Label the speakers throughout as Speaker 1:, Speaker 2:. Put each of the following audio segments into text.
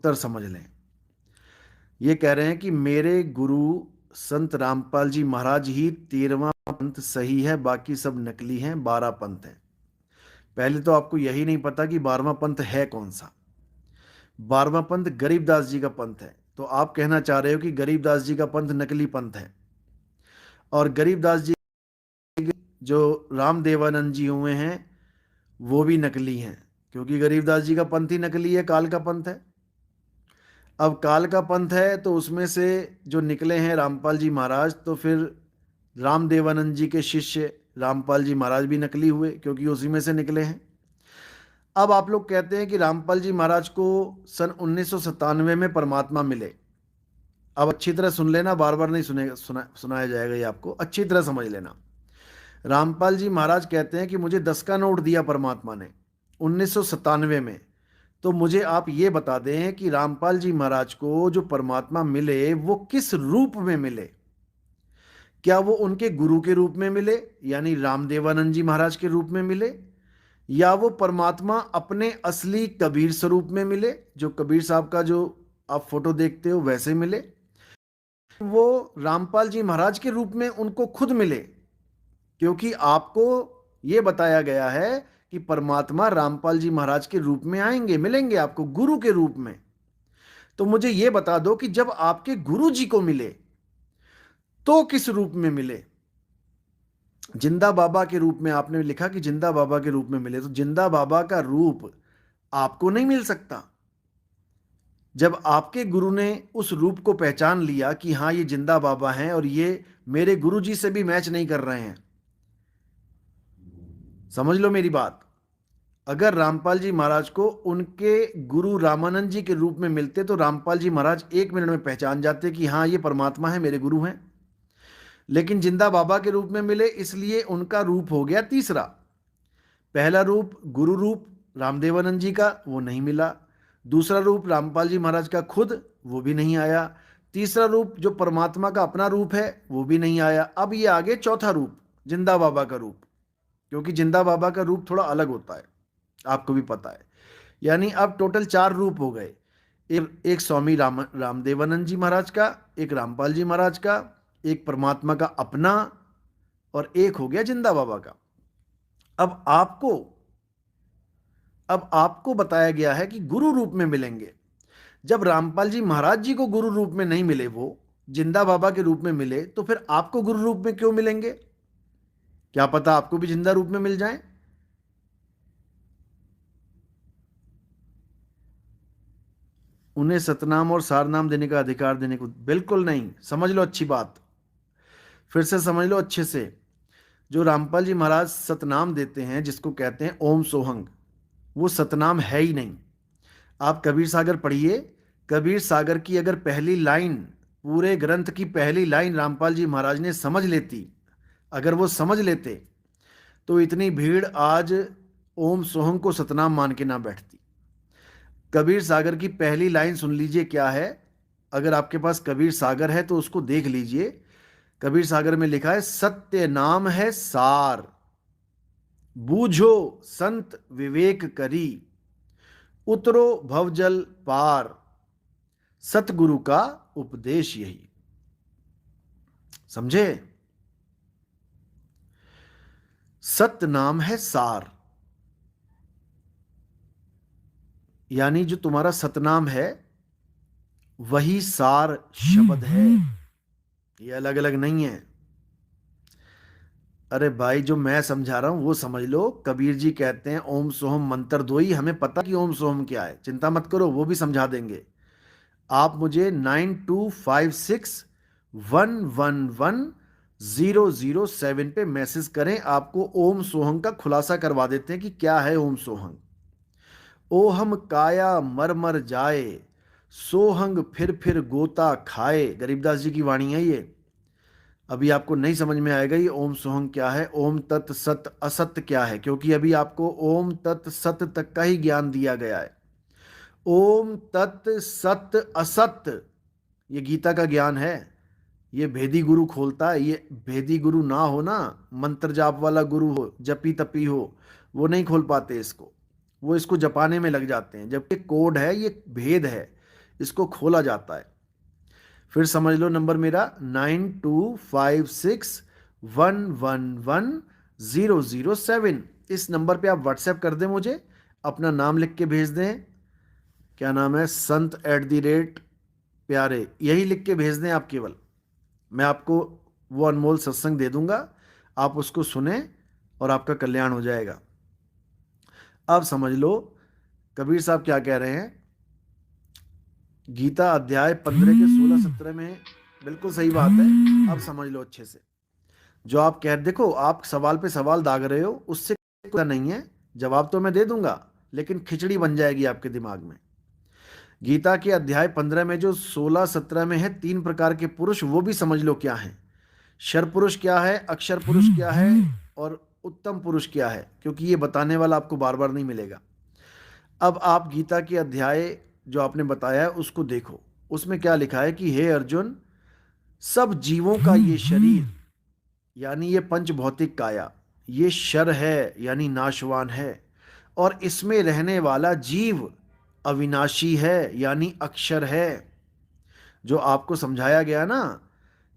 Speaker 1: उत्तर समझ लें। ये कह रहे हैं कि मेरे गुरु संत रामपाल जी महाराज ही 13वां पंथ सही है, बाकी सब नकली हैं, 12 पंथ हैं। पहले तो आपको यही नहीं पता कि 12वां पंथ है कौन सा। 12वां पंथ गरीबदास जी का पंथ है। तो आप कहना चाह रहे हो कि गरीबदास जी का पंथ नकली पंथ है, और गरीबदास जी जो रामदेवानंद जी हुए हैं वो भी नकली हैं, क्योंकि गरीबदास जी का पंथ ही नकली है, काल का पंथ है। अब काल का पंथ है तो उसमें से जो निकले हैं रामपाल जी महाराज, तो फिर रामदेवानंद जी के शिष्य रामपाल जी महाराज भी नकली हुए, क्योंकि उसी में से निकले हैं। अब आप लोग कहते हैं कि रामपाल जी महाराज को सन 1997 में परमात्मा मिले। अब अच्छी तरह सुन लेना, बार बार नहीं सुनाया जाएगा, ये आपको अच्छी तरह समझ लेना। रामपाल जी महाराज कहते हैं कि मुझे 10 का नोट दिया परमात्मा ने 1997 में। तो मुझे आप ये बता दें कि रामपाल जी महाराज को जो परमात्मा मिले वो किस रूप में मिले। क्या वो उनके गुरु के रूप में मिले, यानी रामदेवानंद जी महाराज के रूप में मिले, या वो परमात्मा अपने असली कबीर स्वरूप में मिले, जो कबीर साहब का जो आप फोटो देखते हो वैसे मिले, वो रामपाल जी महाराज के रूप में उनको खुद मिले। क्योंकि आपको ये बताया गया है कि परमात्मा रामपाल जी महाराज के रूप में आएंगे, मिलेंगे आपको गुरु के रूप में। तो मुझे ये बता दो कि जब आपके गुरु जी को मिले तो किस रूप में मिले। जिंदा बाबा के रूप में आपने लिखा कि जिंदा बाबा के रूप में मिले, तो जिंदा बाबा का रूप आपको नहीं मिल सकता। जब आपके गुरु ने उस रूप को पहचान लिया कि हाँ ये जिंदा बाबा हैं और ये मेरे गुरु जी से भी मैच नहीं कर रहे हैं, समझ लो मेरी बात। अगर रामपाल जी महाराज को उनके गुरु रामानंद जी के रूप में मिलते तो रामपाल जी महाराज 1 मिनट में पहचान जाते कि हाँ ये परमात्मा है, मेरे गुरु हैं। लेकिन जिंदा बाबा के रूप में मिले, इसलिए उनका रूप हो गया तीसरा। पहला रूप गुरु रूप रामदेवानंद जी का, वो नहीं मिला। दूसरा रूप रामपाल जी महाराज का खुद, वो भी नहीं आया। तीसरा रूप जो परमात्मा का अपना रूप है, वो भी नहीं आया। अब ये आगे चौथा रूप, जिंदा बाबा का रूप। क्योंकि जिंदा बाबा का रूप थोड़ा अलग होता है, आपको भी पता है। यानी अब टोटल 4 रूप हो गए। एक स्वामी रामदेवानंद जी महाराज का, एक रामपाल जी महाराज का, एक परमात्मा का अपना, और एक हो गया जिंदा बाबा का। अब आपको अब आपको बताया गया है कि गुरु रूप में मिलेंगे। जब रामपाल जी महाराज जी को गुरु रूप में नहीं मिले, वो जिंदा बाबा के रूप में मिले, तो फिर आपको गुरु रूप में क्यों मिलेंगे? क्या पता आपको भी जिंदा रूप में मिल जाए। उन्हें सतनाम और सारनाम देने का अधिकार देने को बिल्कुल नहीं। समझ लो अच्छी बात, फिर से समझ लो अच्छे से। जो रामपाल जी महाराज सतनाम देते हैं, जिसको कहते हैं ओम सोहंग, वो सतनाम है ही नहीं। आप कबीर सागर पढ़िए। कबीर सागर की अगर पहली लाइन, पूरे ग्रंथ की पहली लाइन रामपाल जी महाराज ने समझ लेती, अगर वो समझ लेते, तो इतनी भीड़ आज ओम सोहंग को सतनाम मान के ना बैठती। कबीर सागर की पहली लाइन सुन लीजिए क्या है। अगर आपके पास कबीर सागर है तो उसको देख लीजिए। कबीर सागर में लिखा है, सत्य नाम है सार, बूझो संत विवेक करी, उतरो भवजल पार, सतगुरु का उपदेश यही। समझे? सत्य नाम है सार, यानी जो तुम्हारा सतनाम है वही सार शब्द है, ये अलग अलग नहीं है। अरे भाई, जो मैं समझा रहा हूं वो समझ लो। कबीर जी कहते हैं ओम सोहम मंत्र दो ही, हमें पता कि ओम सोहम क्या है, चिंता मत करो, वो भी समझा देंगे। आप मुझे 9256111007 पे मैसेज करें, आपको ओम सोहम का खुलासा करवा देते हैं कि क्या है ओम सोहम। ओहम काया मर मर जाए, सोहंग फिर गोता खाए, गरीबदास जी की वाणी है ये। अभी आपको नहीं समझ में आएगा ये ओम सोहंग क्या है, ओम तत् सत असत्य क्या है, क्योंकि अभी आपको ओम तत् सत्य तक का ही ज्ञान दिया गया है। ओम तत् सत्य असत्य ये गीता का ज्ञान है। ये भेदी गुरु खोलता है। ये भेदी गुरु ना हो ना, मंत्र जाप वाला गुरु हो, जपी तपी हो, वो नहीं खोल पाते इसको। वो इसको जपाने में लग जाते हैं, जबकि कोड है, ये भेद है। इसको खोला जाता है। फिर समझ लो नंबर मेरा 9256111007। इस नंबर पे आप व्हाट्सएप कर दें, मुझे अपना नाम लिख के भेज दें। क्या नाम है? संत@प्यारे, यही लिख के भेज दें आप केवल। मैं आपको वो अनमोल सत्संग दे दूंगा, आप उसको सुने और आपका कल्याण हो जाएगा। अब समझ लो कबीर साहब क्या कह रहे हैं। गीता अध्याय 15 के 16-17 में, बिल्कुल सही बात है। अब समझ लो अच्छे से। जो आप कह, देखो आप सवाल पे सवाल दाग रहे हो, उससे कोई नहीं है, जवाब तो मैं दे दूंगा, लेकिन खिचड़ी बन जाएगी आपके दिमाग में। गीता के अध्याय 15 में जो 16-17 में है, 3 प्रकार के पुरुष, वो भी समझ लो क्या है। क्षर पुरुष क्या है, अक्षर पुरुष क्या है, और उत्तम पुरुष क्या है, क्योंकि ये बताने वाला आपको बार बार नहीं मिलेगा। अब आप गीता के अध्याय जो आपने बताया है उसको देखो। उसमें क्या लिखा है कि हे अर्जुन, सब जीवों का ये शरीर यानी ये पंच भौतिक काया, ये शर है यानी नाशवान है, और इसमें रहने वाला जीव अविनाशी है यानी अक्षर है। जो आपको समझाया गया ना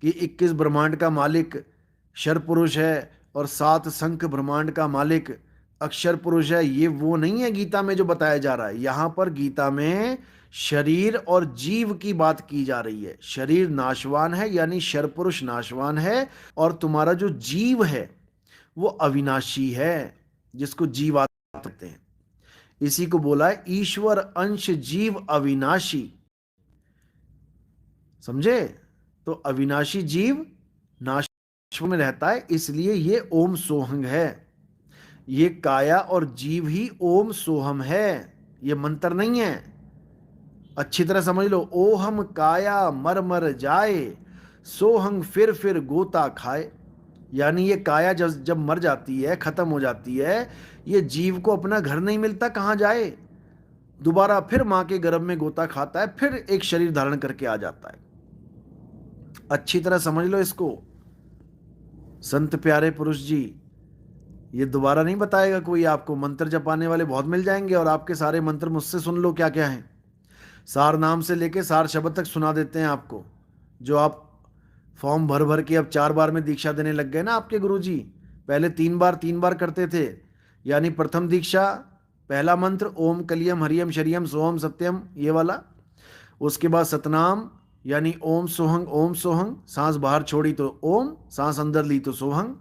Speaker 1: कि 21 ब्रह्मांड का मालिक क्षर पुरुष है और 7 संख ब्रह्मांड का मालिक अक्षर पुरुष है, ये वो नहीं है गीता में जो बताया जा रहा है। यहां पर गीता में शरीर और जीव की बात की जा रही है। शरीर नाशवान है यानी क्षर पुरुष नाशवान है, और तुम्हारा जो जीव है वो अविनाशी है, जिसको जीवात्मा कहते हैं। इसी को बोला है ईश्वर अंश जीव अविनाशी। समझे? तो अविनाशी जीव नाश में रहता है, इसलिए ये ओम सोहंग है। ये काया और जीव ही ओम सोहम है, ये मंत्र नहीं है। अच्छी तरह समझ लो। ओहम काया मर मर जाए, सोहंग फिर गोता खाए। यानी ये काया जब जब मर जाती है, खत्म हो जाती है, ये जीव को अपना घर नहीं मिलता, कहाँ जाए? दोबारा फिर माँ के गर्भ में गोता खाता है, फिर एक शरीर धारण करके आ जाता है। अच्छी तरह समझ लो इसको संत प्यारे पुरुष जी। ये दोबारा नहीं बताएगा कोई आपको। मंत्र जपाने वाले बहुत मिल जाएंगे, और आपके सारे मंत्र मुझसे सुन लो क्या क्या हैं। सार नाम से लेके सार शब्द तक सुना देते हैं आपको। जो आप फॉर्म भर भर के अब 4 बार में दीक्षा देने लग गए ना आपके गुरुजी। पहले 3 बार करते थे। यानी प्रथम दीक्षा, पहला मंत्र ओम कलियम हरियम शरियम सोहम सत्यम, ये वाला। उसके बाद सतनाम यानी ओम सोहंग, सांस बाहर छोड़ी तो ओम, सांस अंदर ली तो सोहंग।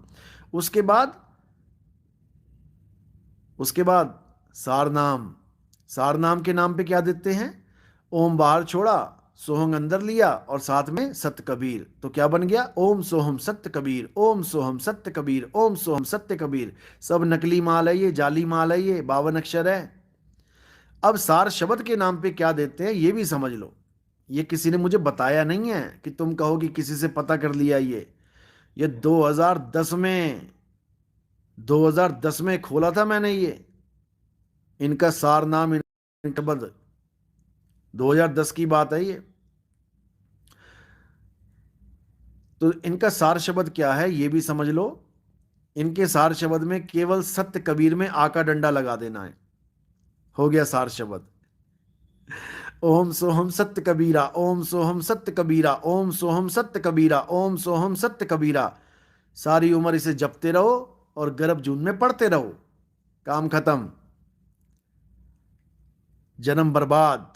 Speaker 1: उसके बाद सारनाम। सारनाम के नाम पे क्या देते हैं? ओम बाहर छोड़ा, सोहंग अंदर लिया, और साथ में सत्य कबीर। तो क्या बन गया? ओम सोहम सत्य कबीर, ओम सोहम सत्य कबीर, ओम सोहम सत्य कबीर। सब नकली माल है ये, जाली माल है ये, 52 अक्षर है। अब सार शब्द के नाम पे क्या देते हैं ये भी समझ लो। ये किसी ने मुझे बताया नहीं है कि तुम कहो कि किसी से पता कर लिया। ये 2010 में खोला था मैंने ये। इनका सार नाम, इनका शब्द 2010 की बात है ये। तो इनका सार शब्द क्या है ये भी समझ लो। इनके सार शब्द में केवल सत्य कबीर में आ का डंडा लगा देना है, हो गया सार शब्द। ओम सोहम सत्य कबीरा, ओम सोहम सत्य कबीरा, ओम सोहम सत्य कबीरा, ओम सोहम सत्य कबीरा। सारी उम्र इसे जपते रहो और गर्भ जून में पढ़ते रहो। काम खत्म, जन्म बर्बाद,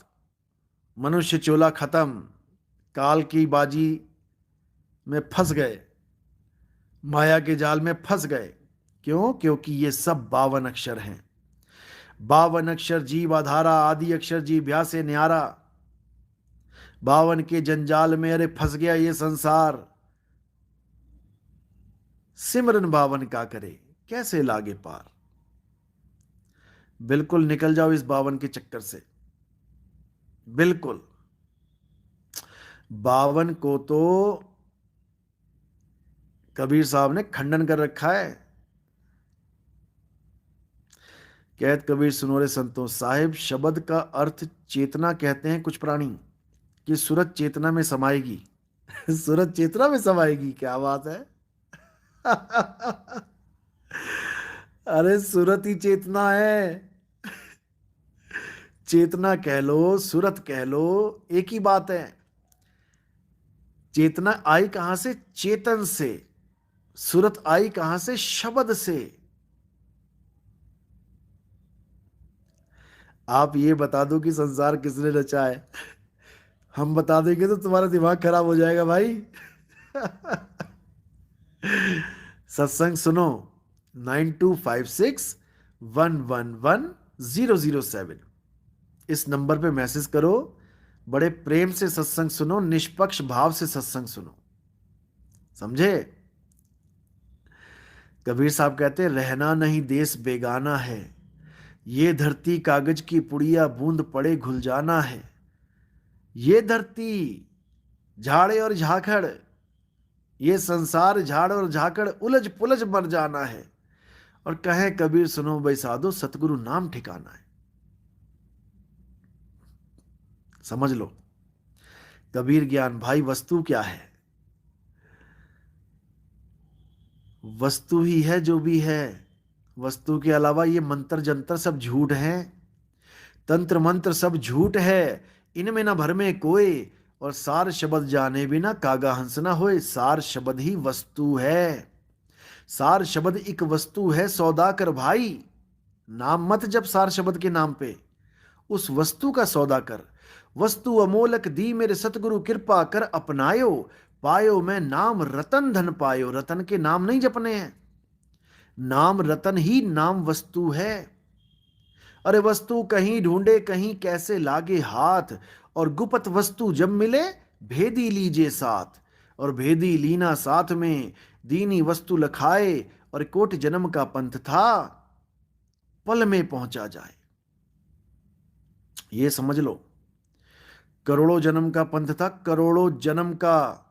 Speaker 1: मनुष्य चोला खत्म, काल की बाजी में फंस गए, माया के जाल में फंस गए। क्यों? क्योंकि ये सब 52 अक्षर हैं। 52 अक्षर जीव आधारा, आदि अक्षर जीव भ्या से न्यारा। 52 के जंजाल में अरे फंस गया ये संसार। सिमरन 52 का करे, कैसे लागे पार। बिल्कुल निकल जाओ इस 52 के चक्कर से। बिल्कुल 52 को तो कबीर साहब ने खंडन कर रखा है। कहत कबीर सुनो रे संतों, साहिब शब्द का अर्थ चेतना कहते हैं कुछ प्राणी, कि सूरत चेतना में समाएगी। सूरत चेतना में समाएगी, क्या बात है। अरे सूरत ही चेतना है। चेतना कह लो, सुरत कह लो, एक ही बात है। चेतना आई कहां से? चेतन से। सुरत आई कहां से? शब्द से। आप ये बता दो कि संसार किसने रचा है, हम बता देंगे तो तुम्हारा दिमाग खराब हो जाएगा भाई। सत्संग सुनो, 9256 111 007, इस नंबर पे मैसेज करो। बड़े प्रेम से सत्संग सुनो, निष्पक्ष भाव से सत्संग सुनो, समझे? कबीर साहब कहते हैं, रहना नहीं देश बेगाना है, ये धरती कागज की पुड़िया, बूंद पड़े घुल जाना है। ये धरती झाड़े और झाखड़, ये संसार झाड़ और झाकड़, उलझ पुलझ मर जाना है। और कहे कबीर, सुनो भाई साधो, सतगुरु नाम ठिकाना है। समझ लो कबीर ज्ञान भाई, वस्तु क्या है? वस्तु ही है जो भी है। वस्तु के अलावा ये मंत्र जंतर सब झूठ हैं, तंत्र मंत्र सब झूठ है, इनमें ना भर में कोई। और सार शब्द जाने बिना कागा हंस ना होए, सार शब्द ही वस्तु है। सार शब्द एक वस्तु है, सौदा कर भाई। नाम मत जब सार शब्द के नाम पे, उस वस्तु का सौदा कर। वस्तु अमोलक दी मेरे सतगुरु, कृपा कर अपनायो, पायो मैं नाम रतन धन पायो। रतन के नाम नहीं जपने हैं, नाम रतन ही नाम वस्तु है। अरे वस्तु कहीं ढूंढे कहीं कैसे लागे हाथ, और गुपत वस्तु जब मिले भेदी लीजे साथ। और भेदी लीना साथ में, दीनी वस्तु लखाए, और कोट जन्म का पंथ था, पल में पहुंचा जाए। ये समझ लो, करोड़ों जन्म का पंथ था, करोड़ों जन्म का।